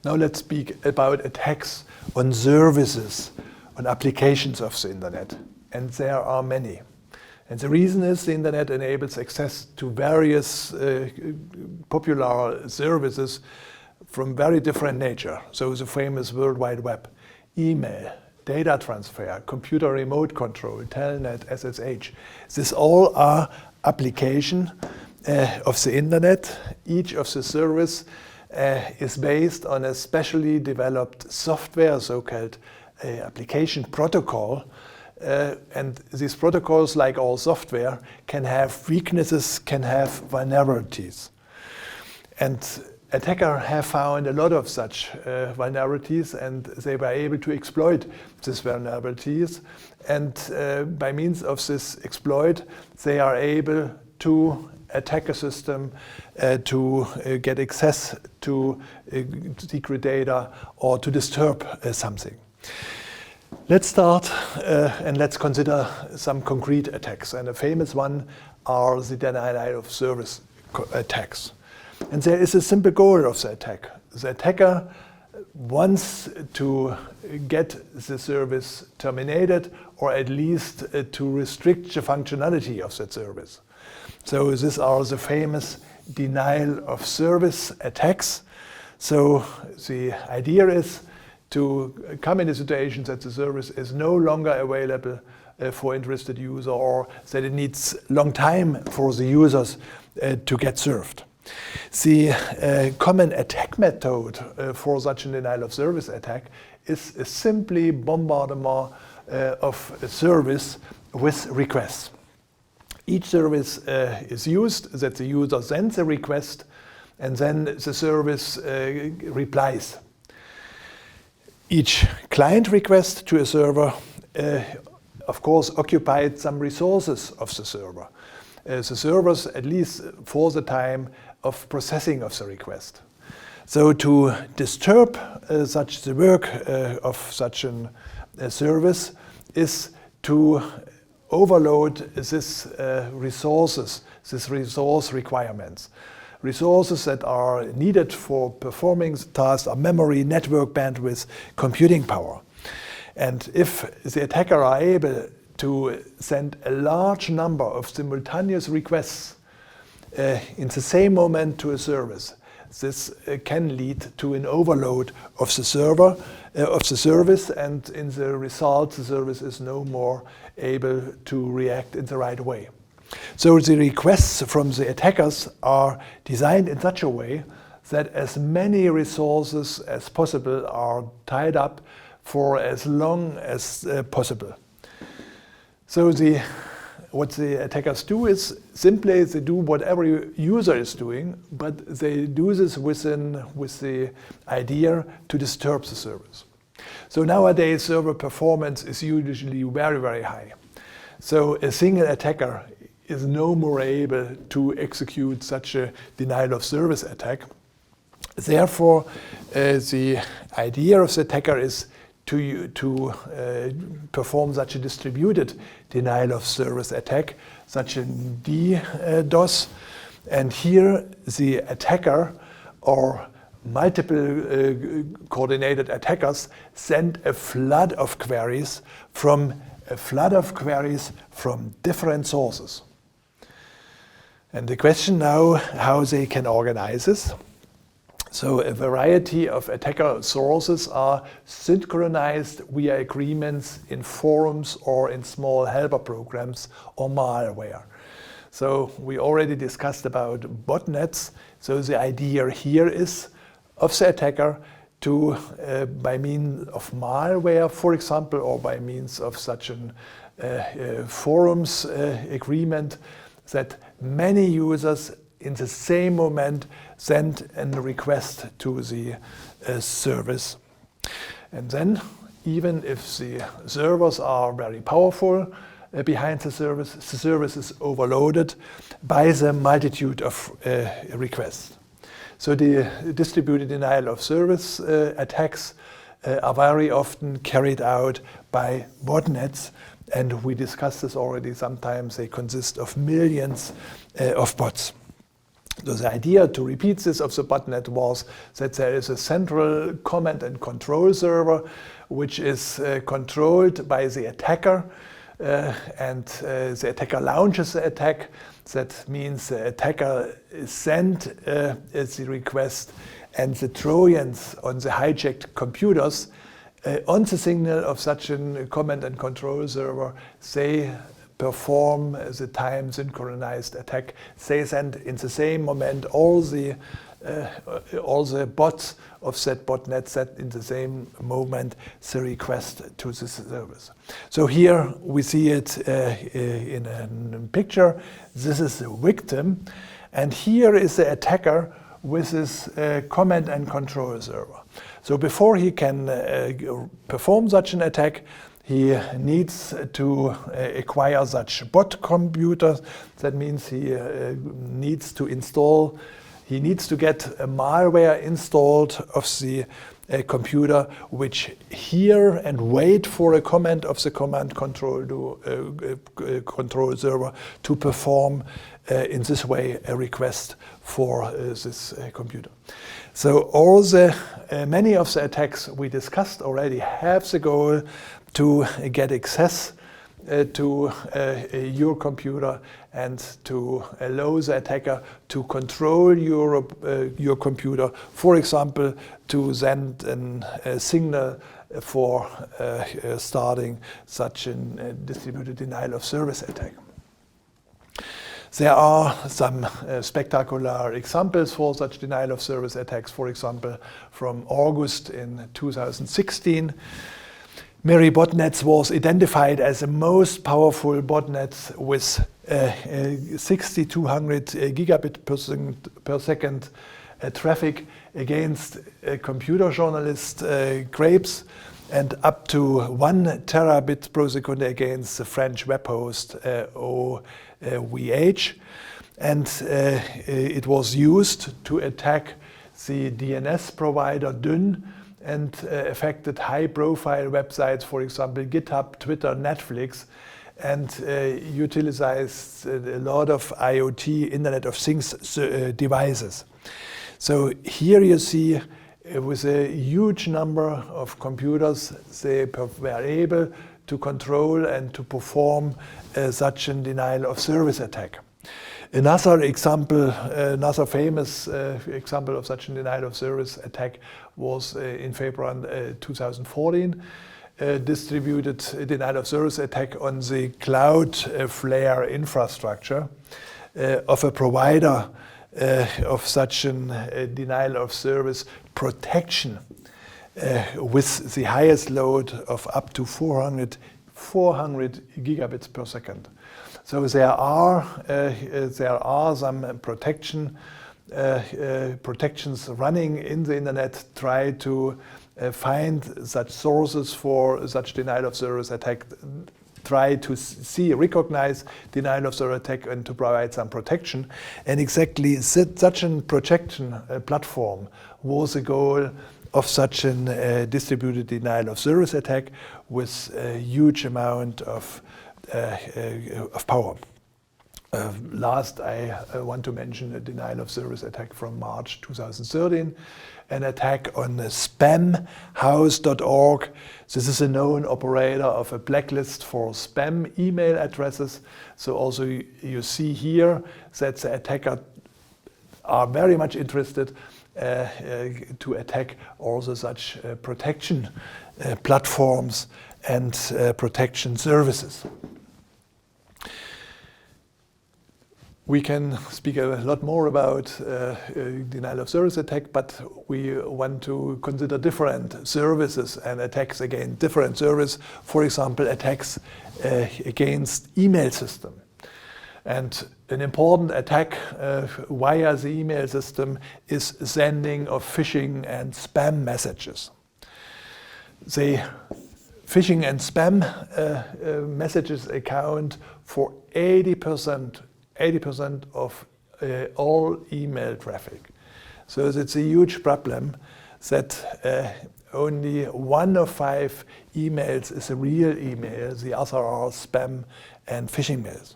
Now let's speak about attacks on services, on applications of the internet. And there are many. And the reason is the internet enables access to various popular services from very different nature. So the famous World Wide Web, email, data transfer, computer remote control, telnet, SSH. These all are applications of the internet. Each of the service is based on a specially developed software, so-called application protocol. And these protocols, like all software, can have weaknesses, can have vulnerabilities. And attackers have found a lot of such vulnerabilities, and they were able to exploit these vulnerabilities. And by means of this exploit, they are able to attack a system, to get access to secret data, or to disturb something. Let's start and let's consider some concrete attacks. And a famous one are the denial of service attacks. And there is a simple goal of the attack. The attacker wants to get the service terminated, or at least to restrict the functionality of that service. So these are the famous denial of service attacks. So the idea is to come in a situation that the service is no longer available for interested user, or that it needs long time for the users to get served. The common attack method for such a denial of service attack is simply bombardment of a service with requests. Each service is used that the user sends a request, and then the service replies. Each client request to a server, of course, occupied some resources of the server. The servers, at least for the time of processing of the request. So to disturb such the work of such a service is to overload this resources, this resource requirements. Resources that are needed for performing the task are memory, network bandwidth, computing power. And if the attacker are able to send a large number of simultaneous requests in the same moment to a service, this can lead to an overload of the server, of the service, and in the result, the service is no more able to react in the right way. So the requests from the attackers are designed in such a way that as many resources as possible are tied up for as long as possible. So what the attackers do is simply they do whatever user is doing, but they do this with the idea to disturb the service. So nowadays server performance is usually very, very high. So a single attacker is no more able to execute such a denial of service attack. Therefore, the idea of the attacker is to perform such a distributed denial of service attack, such a DDoS. And here the attacker or multiple coordinated attackers send a flood of queries from different sources. And the question now, how they can organize this. So a variety of attacker sources are synchronized via agreements in forums or in small helper programs or malware. So we already discussed about botnets. So the idea here is of the attacker to, by means of malware, for example, or by means of such a forums agreement, that many users in the same moment send a request to the service. And then, even if the servers are very powerful behind the service is overloaded by the multitude of requests. So the distributed denial of service attacks are very often carried out by botnets, and we discussed this already. Sometimes they consist of millions of bots. So the idea, to repeat this, of the botnet was that there is a central command and control server which is controlled by the attacker, and the attacker launches the attack. That means the attacker sends the request, and the Trojans on the hijacked computers on the signal of such a command and control server, they perform the time synchronized attack. They send in the same moment all the bots of that botnet set in the same moment the request to the service. So here we see it in a picture. This is the victim, and here is the attacker with his command and control server. So before he can perform such an attack, he needs to acquire such bot computers. That means he needs to get a malware installed of the computer, which hear and wait for a command of the command control server to perform in this way a request for this computer. So many of the attacks we discussed already have the goal to get access to your computer and to allow the attacker to control your computer, for example, to send a signal for starting such a distributed denial of service attack. There are some spectacular examples for such denial of service attacks, for example, from August in 2016. Mary Botnets was identified as the most powerful botnet with 6,200 gigabit per second traffic against computer journalist Grapes, and up to 1 terabit per second against the French web host OVH. And it was used to attack the DNS provider Dyn, and affected high-profile websites, for example, GitHub, Twitter, Netflix, and utilized a lot of IoT, Internet of Things devices. So here you see, with a huge number of computers, they were able to control and to perform such a denial of service attack. Another example, another famous example of such a denial of service attack was in February 2014, distributed denial of service attack on the Cloudflare infrastructure of a provider of such a denial of service protection with the highest load of up to 400 gigabits per second. So there are some protections running in the internet, try to find such sources for such denial of service attack, try to recognize denial of service attack and to provide some protection. And exactly such a protection platform was the goal of such a distributed denial of service attack with a huge amount of power. Last, I want to mention a denial of service attack from March 2013, an attack on spamhaus.org. This is a known operator of a blacklist for spam email addresses. So also you see here that the attacker are very much interested to attack also such protection platforms and protection services. We can speak a lot more about denial of service attack, but we want to consider different services and attacks against different services. For example, attacks against email system. And an important attack via the email system is sending of phishing and spam messages. The phishing and spam messages account for 80% of all email traffic. So it's a huge problem that only 1 of 5 emails is a real email, the other are spam and phishing mails.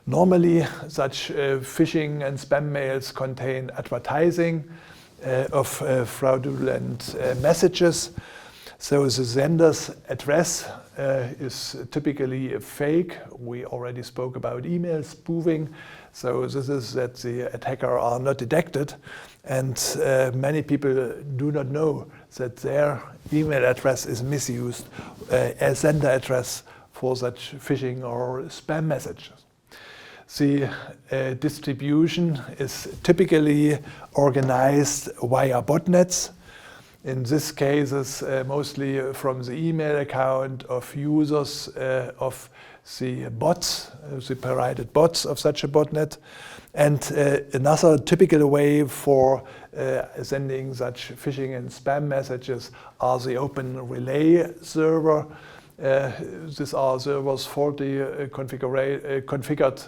Normally, such phishing and spam mails contain advertising of fraudulent messages. So the sender's address is typically a fake. We already spoke about email spoofing. So this is that the attacker are not detected, and many people do not know that their email address is misused as sender address for such phishing or spam messages. The distribution is typically organized via botnets. In this cases, mostly from the email account of users of the bots, the provided bots of such a botnet. And another typical way for sending such phishing and spam messages are the open relay server. These are servers faulty configured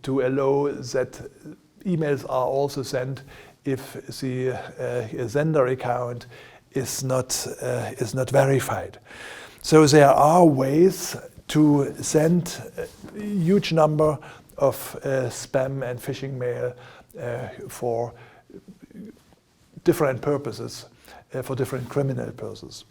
to allow that emails are also sent if the sender account is not verified. So there are ways to send a huge number of spam and phishing mail for different purposes, for different criminal purposes.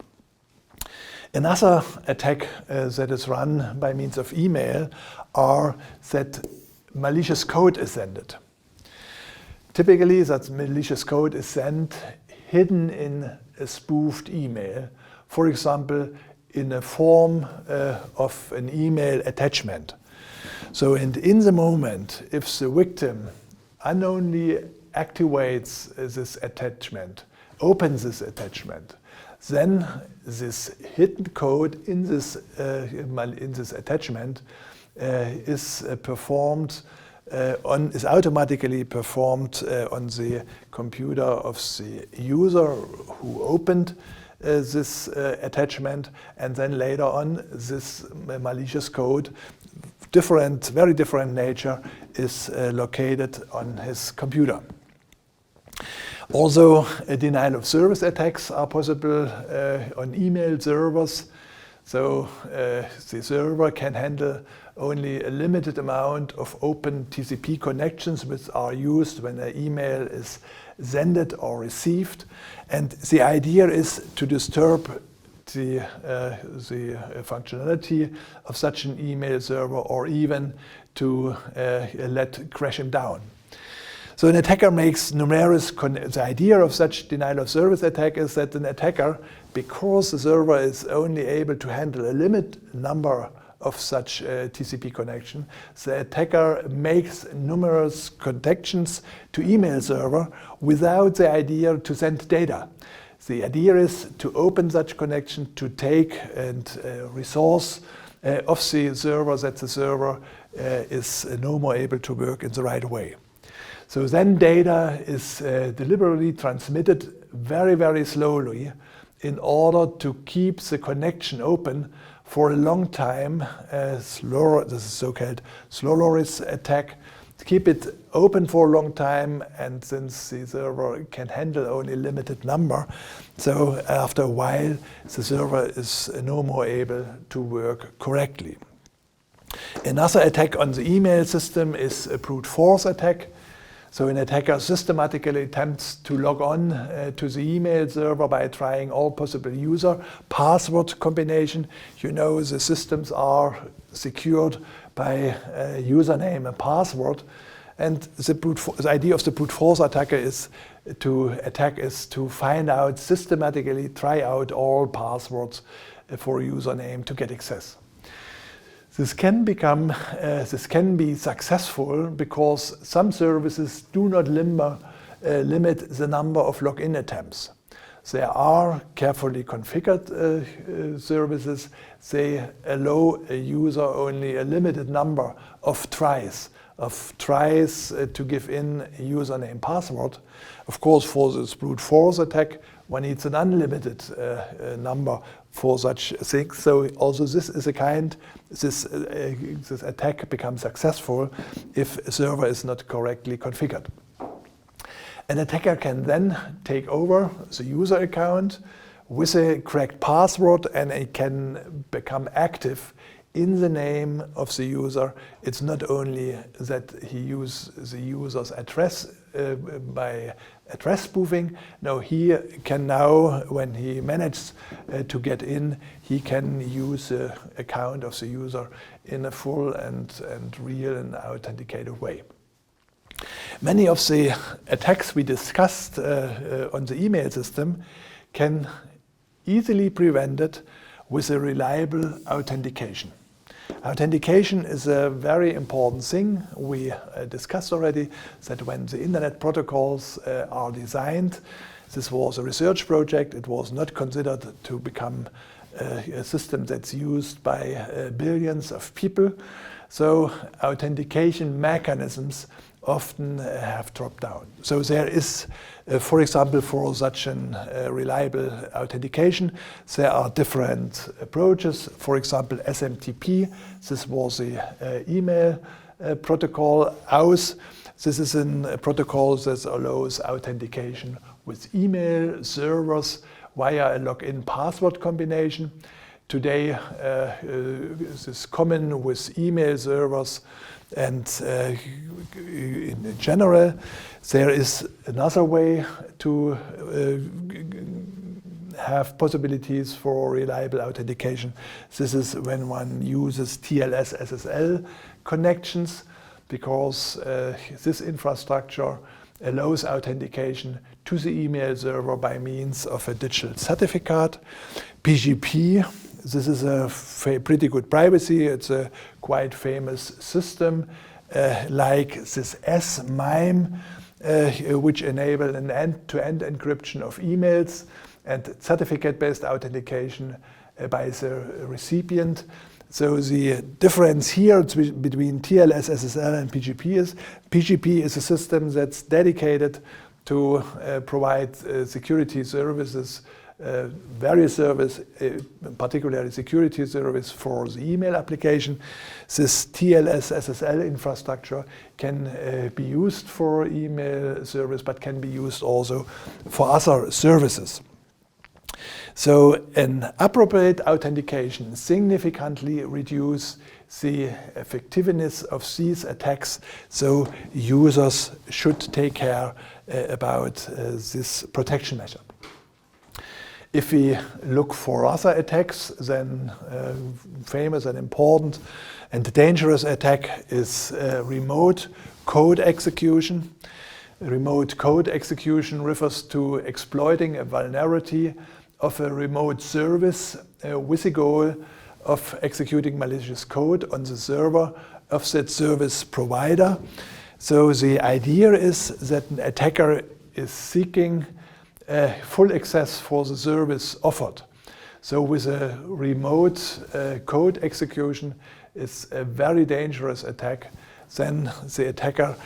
Another attack that is run by means of email are that malicious code is sent. Typically, that malicious code is sent hidden in a spoofed email, for example, in a form of an email attachment. So in the moment, if the victim unknowingly activates this attachment, opens this attachment, then this hidden code in this attachment is automatically performed on the computer of the user who opened this attachment, and then later on this malicious code, very different nature, is located on his computer. Also, denial of service attacks are possible on email servers. So the server can handle only a limited amount of open TCP connections which are used when an email is sent or received. And the idea is to disturb the functionality of such an email server, or even to crash him down. So an attacker makes numerous the idea of such denial of service attack is that an attacker, because the server is only able to handle a limited number of such TCP connection, the attacker makes numerous connections to email server without the idea to send data. The idea is to open such connection to take and resource of the server that the server is no more able to work in the right way. So then data is deliberately transmitted very, very slowly in order to keep the connection open for a long time. This is so-called slow loris attack. To keep it open for a long time, and since the server can handle only a limited number, so after a while the server is no more able to work correctly. Another attack on the email system is a brute force attack. So an attacker systematically attempts to log on to the email server by trying all possible user password combination. You know, the systems are secured by username and password. And the idea of the brute force attacker is to find out, systematically try out all passwords for a username to get access. This can be successful because some services do not limit the number of login attempts. There are carefully configured services. They allow a user only a limited number of tries to give in a username password. Of course, for this brute force attack, one needs an unlimited number for such things. So also this attack becomes successful if a server is not correctly configured. An attacker can then take over the user account with a correct password, and it can become active in the name of the user. It's not only that he uses the user's address by address spoofing. No, he can now, when he manages to get in, he can use the account of the user in a full and real and authenticated way. Many of the attacks we discussed on the email system can easily be prevented with a reliable authentication. Authentication is a very important thing. We discussed already that when the internet protocols are designed, this was a research project. It was not considered to become a system that's used by billions of people. So authentication mechanisms often have dropped down. So there is, for example, for such a reliable authentication, there are different approaches. For example, SMTP, this was the email protocol. AUS, this is a protocol that allows authentication with email servers via a login password combination. Today, this is common with email servers, and in general, there is another way to have possibilities for reliable authentication. This is when one uses TLS SSL connections, because this infrastructure allows authentication to the email server by means of a digital certificate. PGP, this is a pretty good privacy. It's a quite famous system like this S-MIME, which enable an end-to-end encryption of emails and certificate-based authentication by the recipient. So the difference here between TLS, SSL and PGP is a system that's dedicated to provide security services, various services, particularly security service for the email application. This TLS SSL infrastructure can be used for email service, but can be used also for other services. So an appropriate authentication significantly reduces the effectiveness of these attacks. So users should take care about this protection measure. If we look for other attacks, then famous and important and dangerous attack is remote code execution. Remote code execution refers to exploiting a vulnerability of a remote service with the goal of executing malicious code on the server of that service provider. So the idea is that an attacker is seeking full access for the service offered. So with a remote code execution, it's a very dangerous attack. Then the attacker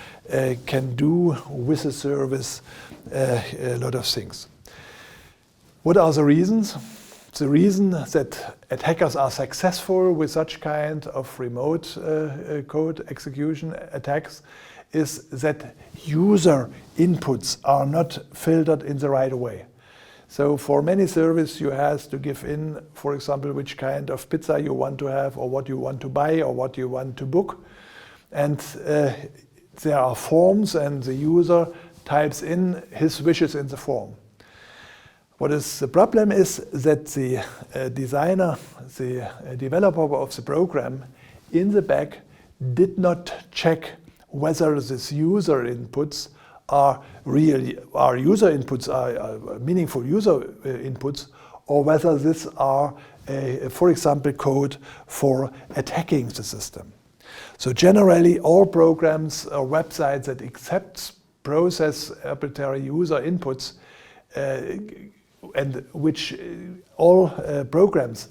can do with the service a lot of things. What are the reasons? The reason that attackers are successful with such kind of remote code execution attacks is that user inputs are not filtered in the right way. So for many services you have to give in, for example, which kind of pizza you want to have, or what you want to buy, or what you want to book. And there are forms, and the user types in his wishes in the form. What is the problem is that the designer, the developer of the program in the back did not check whether this user inputs are meaningful user inputs, or whether these are, for example, code for attacking the system. So generally, all programs or websites that accept process arbitrary user inputs and which all programs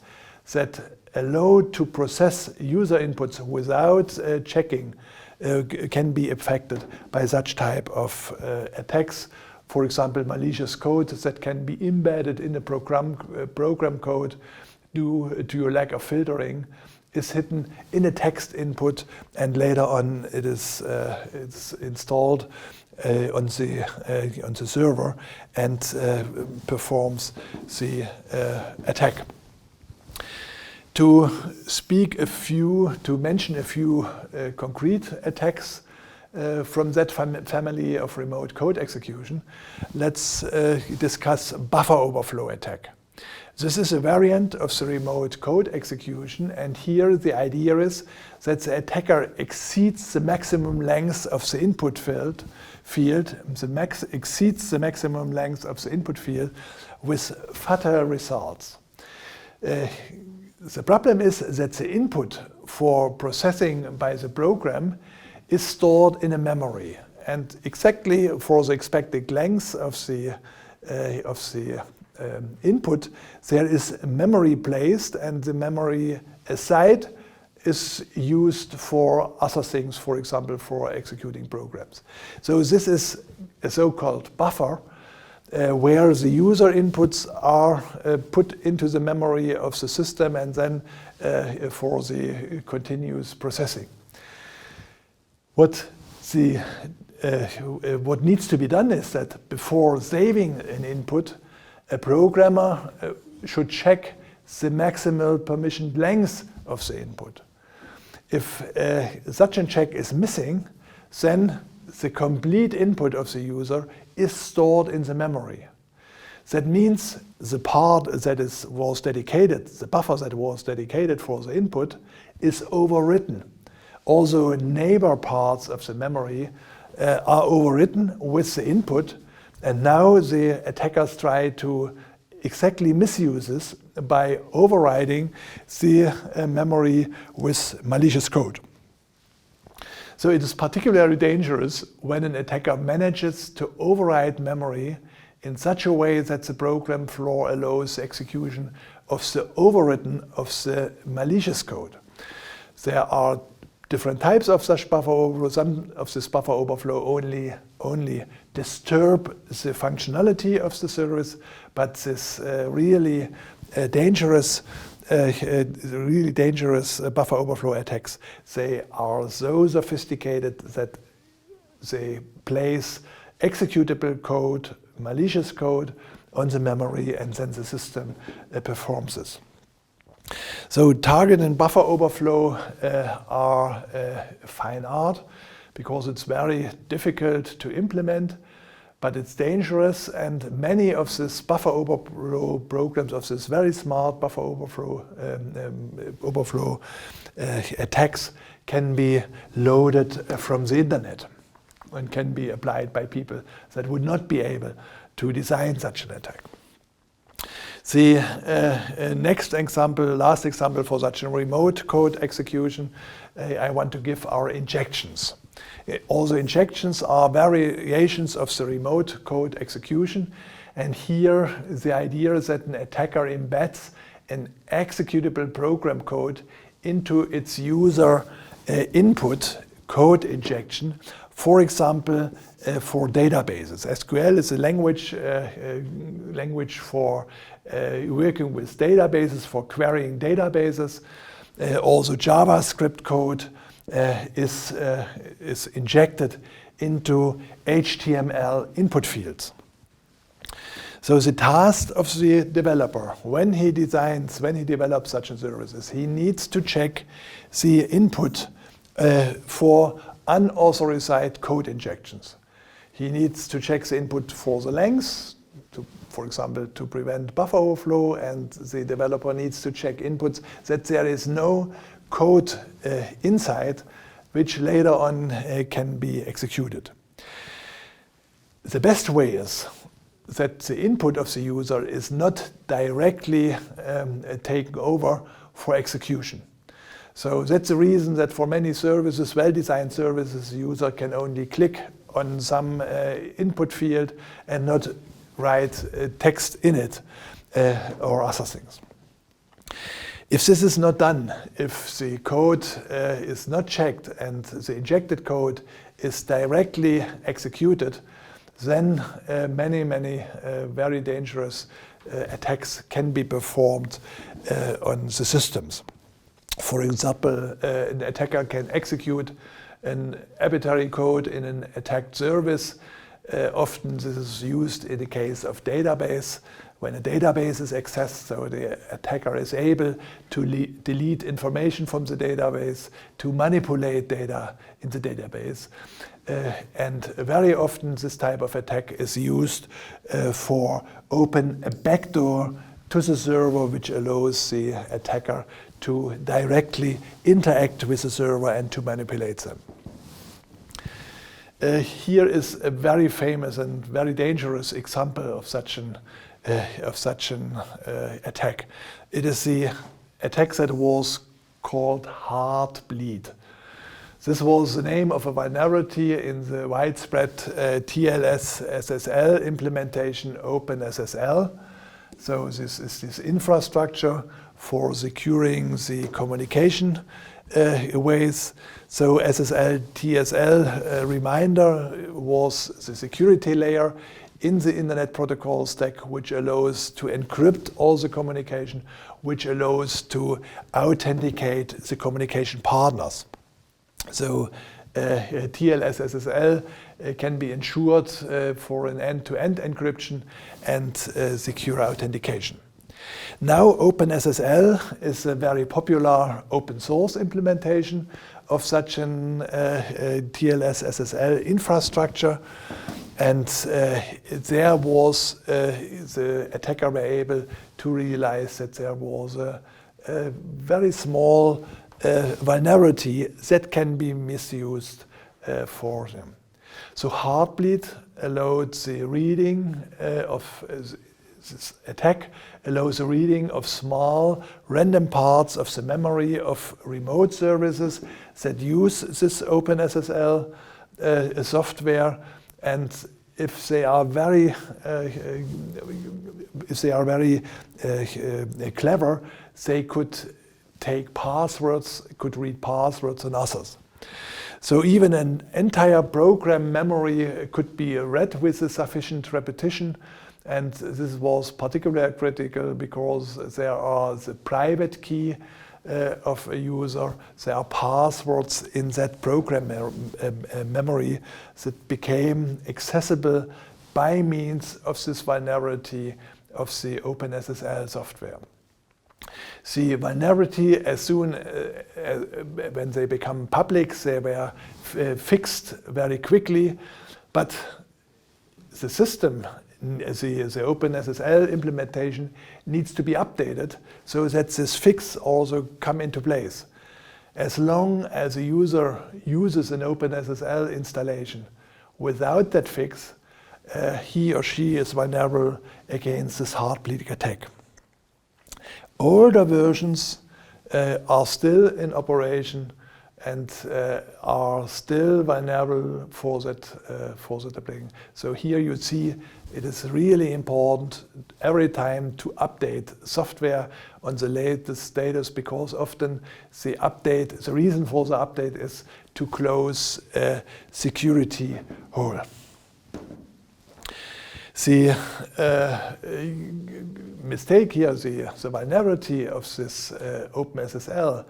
that allow to process user inputs without checking can be affected by such type of attacks. For example, malicious code that can be embedded in the program code due to a lack of filtering is hidden in a text input, and later on it's installed on the server and performs the attack. To mention a few concrete attacks from that family of remote code execution, let's discuss buffer overflow attack. This is a variant of the remote code execution, and here the idea is that the attacker exceeds the maximum length of the input field, exceeds the maximum length of the input field with fatal results. The problem is that the input for processing by the program is stored in a memory, and exactly for the expected length of the input, there is a memory placed, and the memory aside is used for other things, for example, for executing programs. So this is a so-called buffer where the user inputs are put into the memory of the system and then for the continuous processing. What needs to be done is that before saving an input, a programmer should check the maximal permission length of the input. If such a check is missing, then the complete input of the user is stored in the memory. That means the part that was dedicated, the buffer that was dedicated for the input, is overwritten. Also, neighbor parts of the memory are overwritten with the input, and now the attackers try to exactly misuse this by overriding the memory with malicious code. So it is particularly dangerous when an attacker manages to override memory in such a way that the program floor allows the execution of the overwritten of the malicious code. There are different types of such buffer overflow. Some of this buffer overflow only disturb the functionality of the service, but this really dangerous buffer overflow attacks, they are so sophisticated that they place executable code, malicious code on the memory, and then the system performs this. So target and buffer overflow are fine art because it's very difficult to implement, but it's dangerous, and many of these buffer overflow programs, of this very smart buffer overflow attacks, can be loaded from the internet and can be applied by people that would not be able to design such an attack. The next example, last example for such a remote code execution, I want to give are injections. Also, injections are variations of the remote code execution, and here the idea is that an attacker embeds an executable program code into its user input code injection. For example, for databases. SQL is a language for working with databases, for querying databases. Also, JavaScript code is injected into HTML input fields. So the task of the developer, when he develops such a services, he needs to check the input for unauthorized code injections. He needs to check the input for the length, for example, to prevent buffer overflow, and the developer needs to check inputs that there is no code inside which later on can be executed. The best way is that the input of the user is not directly taken over for execution. So that's the reason that for many services, well-designed services, the user can only click on some input field and not write text in it or other things. If this is not done, if the code is not checked and the injected code is directly executed, then many very dangerous attacks can be performed on the systems. For example, an attacker can execute an arbitrary code in an attacked service Often this is used in the case of database. When a database is accessed, so the attacker is able to delete information from the database, to manipulate data in the database. And very often this type of attack is used for open a backdoor to the server, which allows the attacker to directly interact with the server and to manipulate them. Here is a very famous and very dangerous example of such an attack. It is the attack that was called Heartbleed. This was the name of a vulnerability in the widespread TLS SSL implementation OpenSSL. So this is this infrastructure for securing the communication ways. So SSL TSL reminder was the security layer in the Internet Protocol stack, which allows to encrypt all the communication, which allows to authenticate the communication partners. So TLS SSL can be ensured for an end-to-end encryption and secure authentication. Now OpenSSL is a very popular open source implementation of such an TLS SSL infrastructure, and there was the attacker were able to realize that there was a very small vulnerability that can be misused for them. So Heartbleed allowed the reading of this attack allows the reading of small random parts of the memory of remote services that use this OpenSSL software, and if they are very clever, they could take passwords, could read passwords and others. So even an entire program memory could be read with a sufficient repetition, and this was particularly critical because there are the private key of a user, there are passwords in that program memory that became accessible by means of this vulnerability of the OpenSSL software. The vulnerability, as soon when they become public, they were fixed very quickly, but the system, the OpenSSL implementation needs to be updated so that this fix also come into place. As long as a user uses an OpenSSL installation without that fix, he or she is vulnerable against this Heartbleed attack. Older versions are still in operation and are still vulnerable for that application. So here you see it is really important every time to update software on the latest status, because often the reason for the update is to close a security hole. The mistake here, the vulnerability of this OpenSSL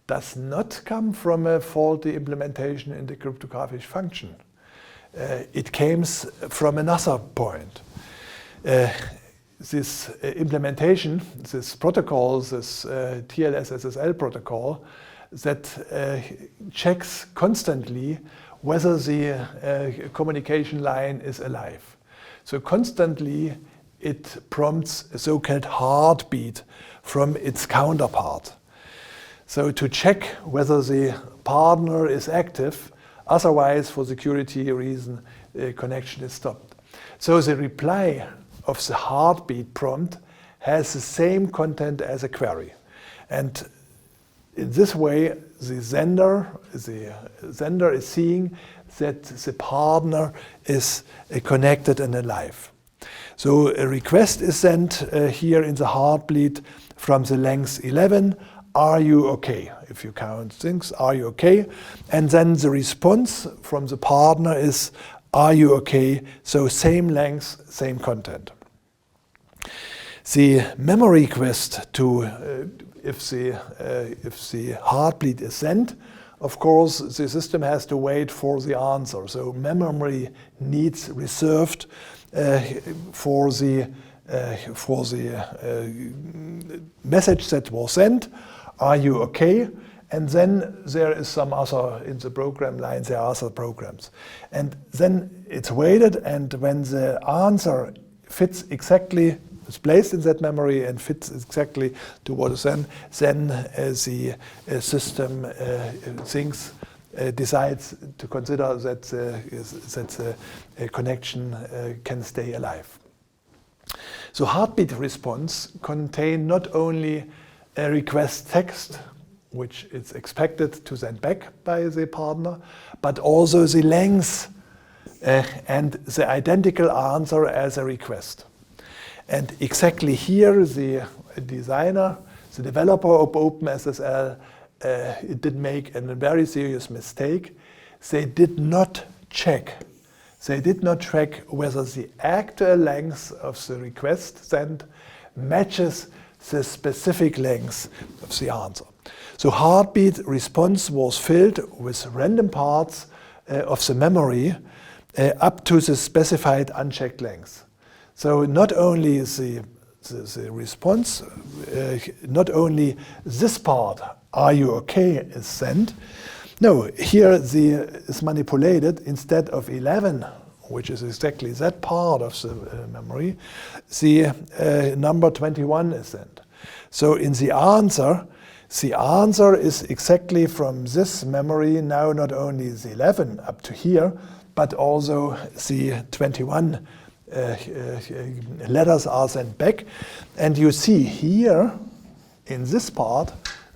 does not come from a faulty implementation in the cryptographic function. It comes from another point. This implementation, this protocol, this TLS SSL protocol, that checks constantly whether the communication line is alive. So constantly it prompts a so-called heartbeat from its counterpart. So to check whether the partner is active, otherwise for security reason the connection is stopped. So the reply of the heartbeat prompt has the same content as a query. And in this way the sender is seeing that the partner is connected and alive. So a request is sent here in the Heartbleed from the length 11, are you okay? If you count things, are you okay? And then the response from the partner is, are you okay? So same length, same content. The memory request to if the Heartbleed is sent of course, the system has to wait for the answer. So memory needs reserved for the message that was sent. Are you okay? And then there is some other, in the program line, there are other programs. And then it's waited, and when the answer fits exactly, it's placed in that memory and fits exactly to what is then the system decides to consider that the connection can stay alive. So heartbeat response contain not only a request text, which is expected to send back by the partner, but also the length and the identical answer as a request. And exactly here, the designer, the developer of OpenSSL, did make a very serious mistake. They did not check. They did not track whether the actual length of the request sent matches the specific length of the answer. So heartbeat response was filled with random parts of the memory up to the specified unchecked length. So not only the response, not only this part, are you okay, is sent. No, here is manipulated. Instead of 11, which is exactly that part of the memory, the number 21 is sent. So in the answer is exactly from this memory now not only the 11 up to here, but also the 21 letters are sent back. And you see here, in this part,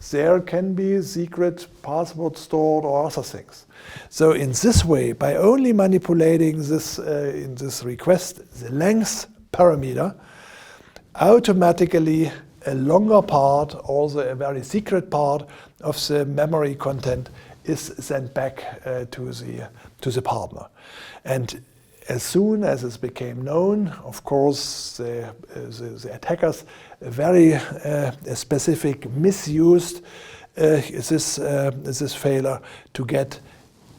there can be secret password stored or other things. So in this way, by only manipulating this in this request, the length parameter, automatically a longer part, also a very secret part of the memory content is sent back to the partner. And as soon as it became known, of course, the attackers very specific misused this failure to get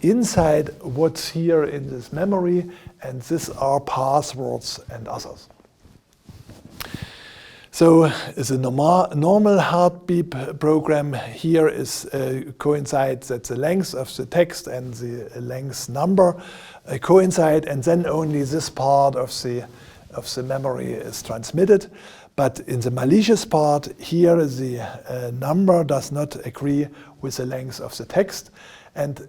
inside what's here in this memory, and these are passwords and others. So the normal heartbeat program here is coincides that the length of the text and the length number coincide, and then only this part of the memory is transmitted. But in the malicious part, here the number does not agree with the length of the text, and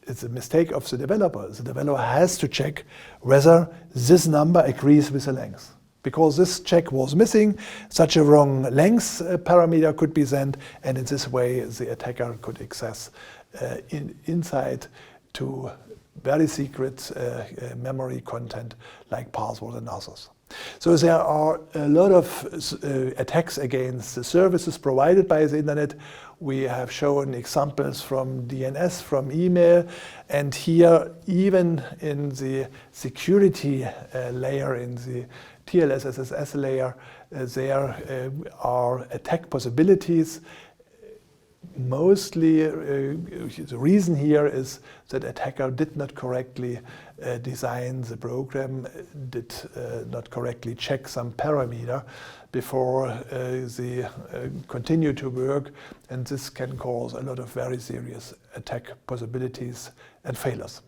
it's a mistake of the developer. The developer has to check whether this number agrees with the length. Because this check was missing, such a wrong length parameter could be sent, and in this way the attacker could access inside to very secret memory content like password and others. So there are a lot of attacks against the services provided by the internet. We have shown examples from DNS, from email, and here even in the security layer, in the TLS SSS layer, there are attack possibilities. Mostly, the reason here is that attacker did not correctly design the program, did not correctly check some parameter before they continue to work, and this can cause a lot of very serious attack possibilities and failures.